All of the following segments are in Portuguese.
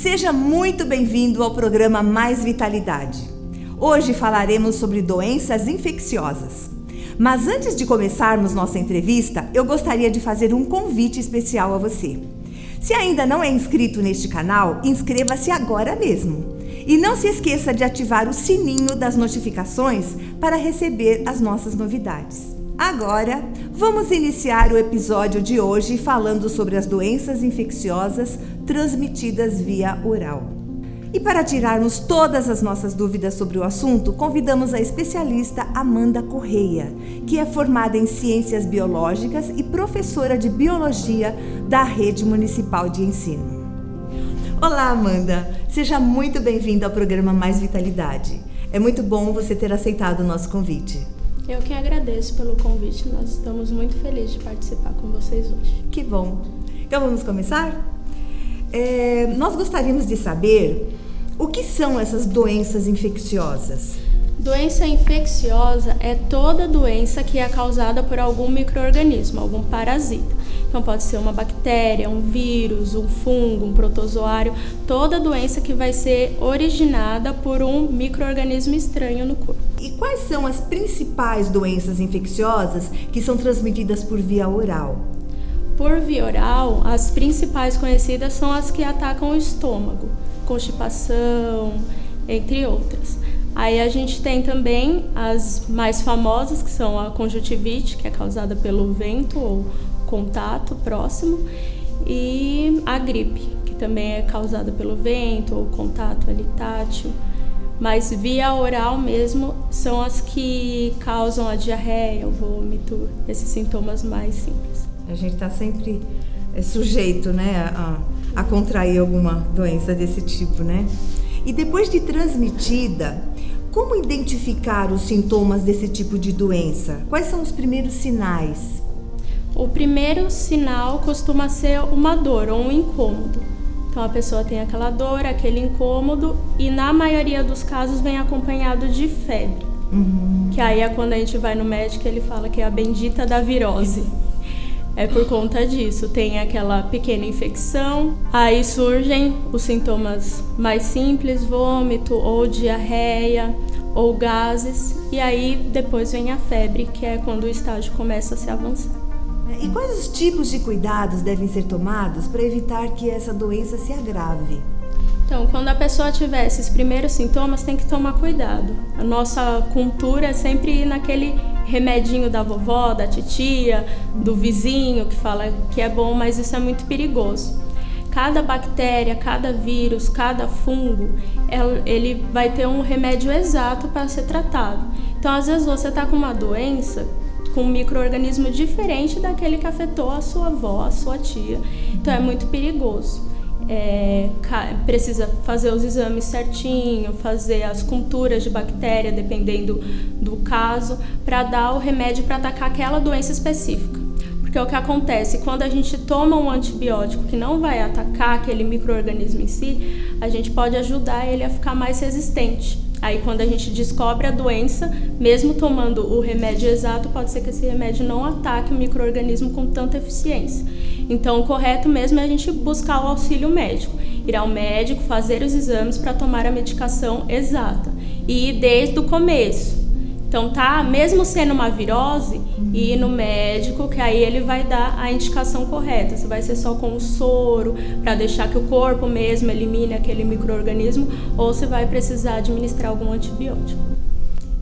Seja muito bem-vindo ao programa Mais Vitalidade. Hoje falaremos sobre doenças infecciosas. Mas antes de começarmos nossa entrevista, eu gostaria de fazer um convite especial a você. Se ainda não é inscrito neste canal, inscreva-se agora mesmo. E não se esqueça de ativar o sininho das notificações para receber as nossas novidades. Agora, vamos iniciar o episódio de hoje falando sobre as doenças infecciosas transmitidas via oral. E para tirarmos todas as nossas dúvidas sobre o assunto, convidamos a especialista Amanda Correia, que é formada em Ciências Biológicas e professora de Biologia da Rede Municipal de Ensino. Olá, Amanda! Seja muito bem-vinda ao programa Mais Vitalidade. É muito bom você ter aceitado o nosso convite. Eu que agradeço pelo convite, nós estamos muito felizes de participar com vocês hoje. Que bom! Então vamos começar? Nós gostaríamos de saber o que são essas doenças infecciosas. Doença infecciosa é toda doença que é causada por algum micro-organismo, algum parasita. Então pode ser uma bactéria, um vírus, um fungo, um protozoário, toda doença que vai ser originada por um micro-organismo estranho no corpo. E quais são as principais doenças infecciosas que são transmitidas por via oral? Por via oral, as principais conhecidas são as que atacam o estômago, constipação, entre outras. Aí a gente tem também as mais famosas, que são a conjuntivite, que é causada pelo vento ou contato próximo, e a gripe, que também é causada pelo vento ou contato ali tátil. Mas via oral mesmo são as que causam a diarreia, o vômito, esses sintomas mais simples. A gente está sempre sujeito, né, a contrair alguma doença desse tipo, né? E depois de transmitida, como identificar os sintomas desse tipo de doença? Quais são os primeiros sinais? O primeiro sinal costuma ser uma dor ou um incômodo. Então a pessoa tem aquela dor, aquele incômodo e na maioria dos casos vem acompanhado de febre. Que aí é quando a gente vai no médico e ele fala que é a bendita da virose. É por conta disso, tem aquela pequena infecção, aí surgem os sintomas mais simples, vômito ou diarreia ou gases, e aí depois vem a febre, que é quando o estágio começa a se avançar. E quais os tipos de cuidados devem ser tomados para evitar que essa doença se agrave? Então, quando a pessoa tiver esses primeiros sintomas, tem que tomar cuidado. A nossa cultura é sempre ir naquele remedinho da vovó, da titia, do vizinho, que fala que é bom, mas isso é muito perigoso. Cada bactéria, cada vírus, cada fungo, ele vai ter um remédio exato para ser tratado. Então, às vezes você está com uma doença, com um micro-organismo diferente daquele que afetou a sua avó, a sua tia. Então, é muito perigoso. Precisa fazer os exames certinho, fazer as culturas de bactéria, dependendo do caso, para dar o remédio para atacar aquela doença específica. Porque o que acontece, quando a gente toma um antibiótico que não vai atacar aquele micro-organismo em si, a gente pode ajudar ele a ficar mais resistente. Aí quando a gente descobre a doença, mesmo tomando o remédio exato, pode ser que esse remédio não ataque o micro-organismo com tanta eficiência. Então o correto mesmo é a gente buscar o auxílio médico, ir ao médico, fazer os exames para tomar a medicação exata e ir desde o começo. Então mesmo sendo uma virose, ir no médico, que aí ele vai dar a indicação correta. Se vai ser só com o soro, para deixar que o corpo mesmo elimine aquele micro-organismo, ou se vai precisar administrar algum antibiótico.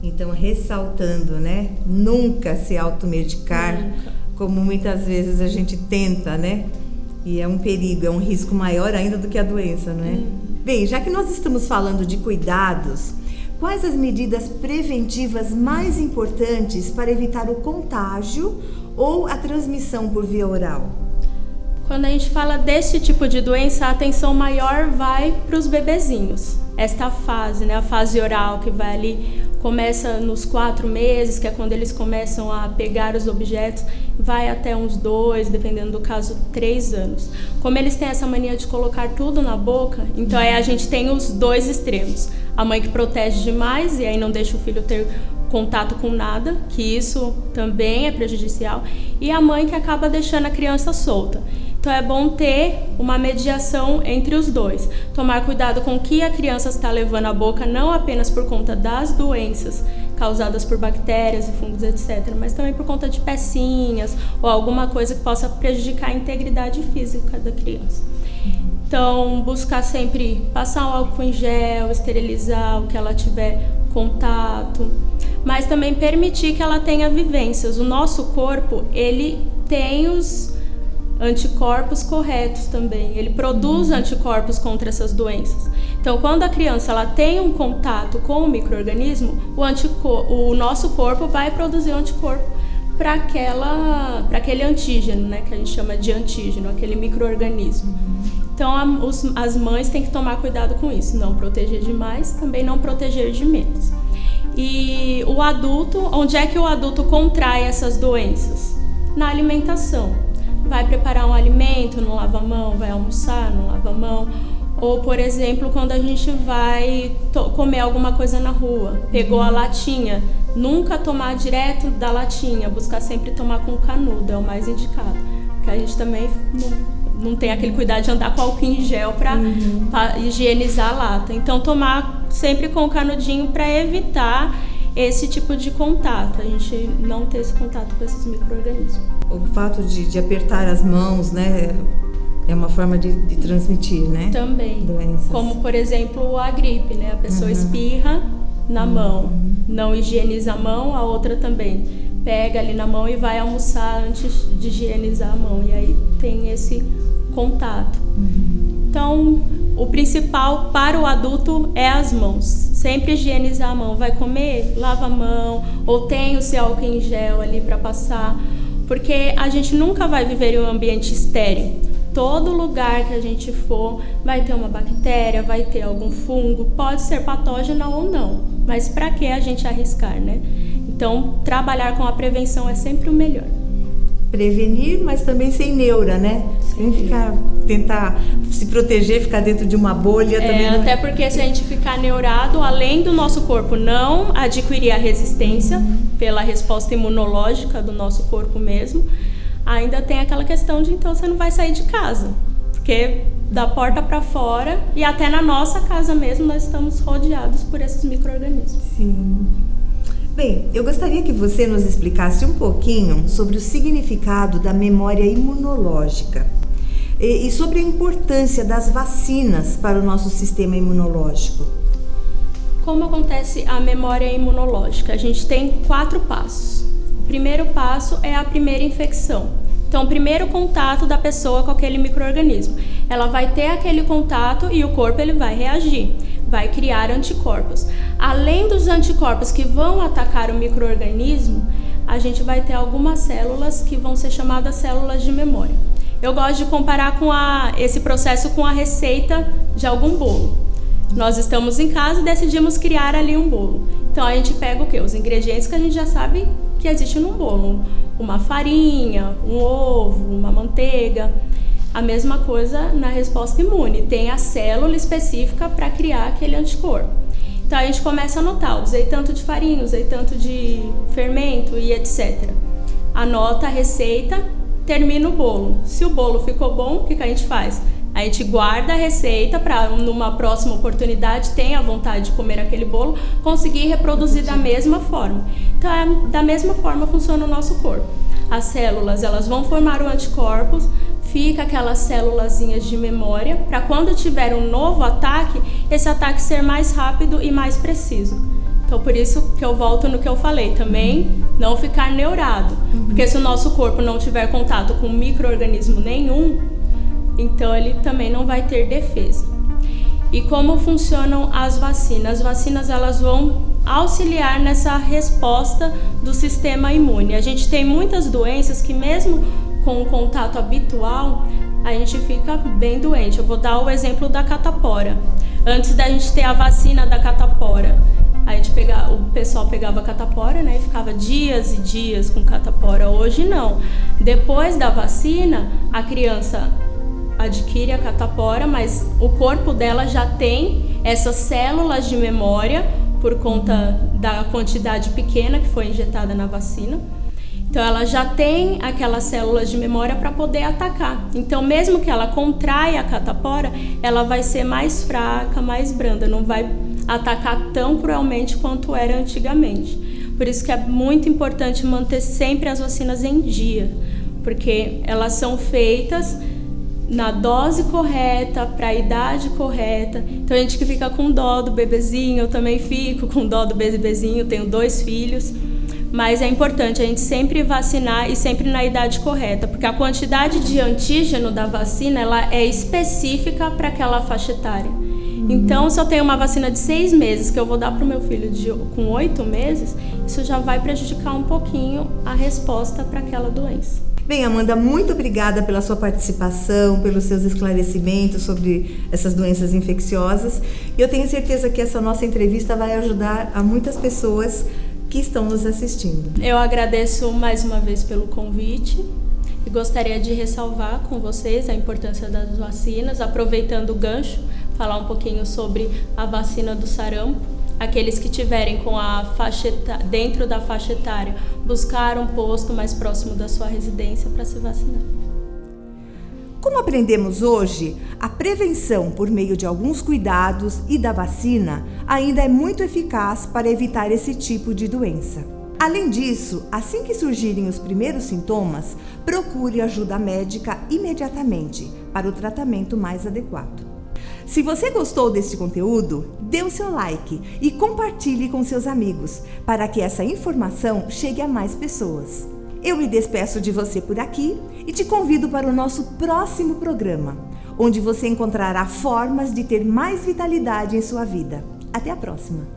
Então, ressaltando, né? Nunca se automedicar, como muitas vezes a gente tenta, né? E é um perigo, é um risco maior ainda do que a doença, não é? Bem, já que nós estamos falando de cuidados, quais as medidas preventivas mais importantes para evitar o contágio ou a transmissão por via oral? Quando a gente fala desse tipo de doença, a atenção maior vai para os bebezinhos. Esta fase, né, a fase oral, que vai ali, começa nos 4 meses, que é quando eles começam a pegar os objetos, vai até uns 2, dependendo do caso, 3 anos. Como eles têm essa mania de colocar tudo na boca, então aí a gente tem os dois extremos. A mãe que protege demais e aí não deixa o filho ter contato com nada, que isso também é prejudicial, e a mãe que acaba deixando a criança solta. Então é bom ter uma mediação entre os dois. Tomar cuidado com o que a criança está levando à boca, não apenas por conta das doenças causadas por bactérias e fungos, etc., mas também por conta de pecinhas ou alguma coisa que possa prejudicar a integridade física da criança. Então, buscar sempre passar um álcool em gel, esterilizar o que ela tiver contato, mas também permitir que ela tenha vivências. O nosso corpo, ele tem os anticorpos corretos também, ele produz anticorpos contra essas doenças. Então, quando a criança ela tem um contato com o micro-organismo, o nosso corpo vai produzir um anticorpo para aquele antígeno, né, que a gente chama de antígeno, aquele micro-organismo. Então, as mães têm que tomar cuidado com isso, não proteger demais, também não proteger de menos. E o adulto, onde é que o adulto contrai essas doenças? Na alimentação. Vai preparar um alimento, não lava a mão, vai almoçar, não lava a mão. Ou, por exemplo, quando a gente vai comer alguma coisa na rua, pegou a latinha, nunca tomar direto da latinha, buscar sempre tomar com canudo, é o mais indicado. Porque a gente também não tem aquele cuidado de andar com álcool em gel para higienizar a lata. Então, tomar sempre com o canudinho para evitar esse tipo de contato, a gente não ter esse contato com esses micro-organismos. O fato de apertar as mãos, né, é uma forma de transmitir, né? Também. Doenças. Como, por exemplo, a gripe, né? A pessoa espirra na mão, não higieniza a mão, a outra também pega ali na mão e vai almoçar antes de higienizar a mão. E aí tem esse contato. Então, o principal para o adulto é as mãos. Sempre higienizar a mão. Vai comer? Lava a mão. Ou tem o seu álcool em gel ali para passar. Porque a gente nunca vai viver em um ambiente estéril. Todo lugar que a gente for vai ter uma bactéria, vai ter algum fungo. Pode ser patógeno ou não. Mas para que a gente arriscar, né? Então, trabalhar com a prevenção é sempre o melhor. Prevenir, mas também sem neura, né? Sem tentar se proteger, ficar dentro de uma bolha. Também não... Até porque se a gente ficar neurado, além do nosso corpo não adquirir a resistência pela resposta imunológica do nosso corpo mesmo, ainda tem aquela questão de então você não vai sair de casa. Porque da porta para fora e até na nossa casa mesmo nós estamos rodeados por esses micro-organismos. Sim. Bem, eu gostaria que você nos explicasse um pouquinho sobre o significado da memória imunológica e sobre a importância das vacinas para o nosso sistema imunológico. Como acontece a memória imunológica? A gente tem 4 passos. O primeiro passo é a primeira infecção. Então, o primeiro contato da pessoa com aquele micro-organismo. Ela vai ter aquele contato e o corpo ele vai reagir, vai criar anticorpos. Além dos anticorpos que vão atacar o micro-organismo, a gente vai ter algumas células que vão ser chamadas células de memória. Eu gosto de comparar esse processo com a receita de algum bolo. Nós estamos em casa e decidimos criar ali um bolo. Então, a gente pega o quê? Os ingredientes que a gente já sabe que existe num bolo. Uma farinha, um ovo, uma manteiga. A mesma coisa na resposta imune. Tem a célula específica para criar aquele anticorpo. Então, a gente começa a anotar. Usei tanto de farinha, usei tanto de fermento e etc. Anota a receita, termina o bolo. Se o bolo ficou bom, o que a gente faz? A gente guarda a receita para, numa próxima oportunidade, tenha vontade de comer aquele bolo, conseguir reproduzir da mesma forma. Então, da mesma forma funciona o nosso corpo. As células, elas vão formar o anticorpos, fica aquelas célulazinhas de memória, para quando tiver um novo ataque, esse ataque ser mais rápido e mais preciso. Então, por isso que eu volto no que eu falei, também não ficar neurado. Porque se o nosso corpo não tiver contato com micro-organismo nenhum, então ele também não vai ter defesa. E como funcionam as vacinas? As vacinas elas vão auxiliar nessa resposta do sistema imune. A gente tem muitas doenças que mesmo com o contato habitual, a gente fica bem doente. Eu vou dar o exemplo da catapora. Antes da gente ter a vacina da catapora, o pessoal pegava a catapora, né, e ficava dias e dias com catapora. Hoje não. Depois da vacina, a criança adquire a catapora, mas o corpo dela já tem essas células de memória por conta da quantidade pequena que foi injetada na vacina. Então ela já tem aquelas células de memória para poder atacar. Então mesmo que ela contraia a catapora, ela vai ser mais fraca, mais branda, não vai atacar tão cruelmente quanto era antigamente. Por isso que é muito importante manter sempre as vacinas em dia, porque elas são feitas na dose correta, para a idade correta. Então a gente que fica com dó do bebezinho, eu também fico com dó do bebezinho, tenho 2 filhos. Mas é importante a gente sempre vacinar e sempre na idade correta, porque a quantidade de antígeno da vacina ela é específica para aquela faixa etária. Então, se eu tenho uma vacina de 6 meses que eu vou dar para o meu filho com 8 meses, isso já vai prejudicar um pouquinho a resposta para aquela doença. Bem, Amanda, muito obrigada pela sua participação, pelos seus esclarecimentos sobre essas doenças infecciosas. Eu tenho certeza que essa nossa entrevista vai ajudar a muitas pessoas que estão nos assistindo. Eu agradeço mais uma vez pelo convite e gostaria de ressalvar com vocês a importância das vacinas, aproveitando o gancho, falar um pouquinho sobre a vacina do sarampo. Aqueles que tiverem com a dentro da faixa etária, buscar um posto mais próximo da sua residência para se vacinar. Como aprendemos hoje, a prevenção por meio de alguns cuidados e da vacina ainda é muito eficaz para evitar esse tipo de doença. Além disso, assim que surgirem os primeiros sintomas, procure ajuda médica imediatamente para o tratamento mais adequado. Se você gostou deste conteúdo, dê o seu like e compartilhe com seus amigos para que essa informação chegue a mais pessoas. Eu me despeço de você por aqui e te convido para o nosso próximo programa, onde você encontrará formas de ter mais vitalidade em sua vida. Até a próxima!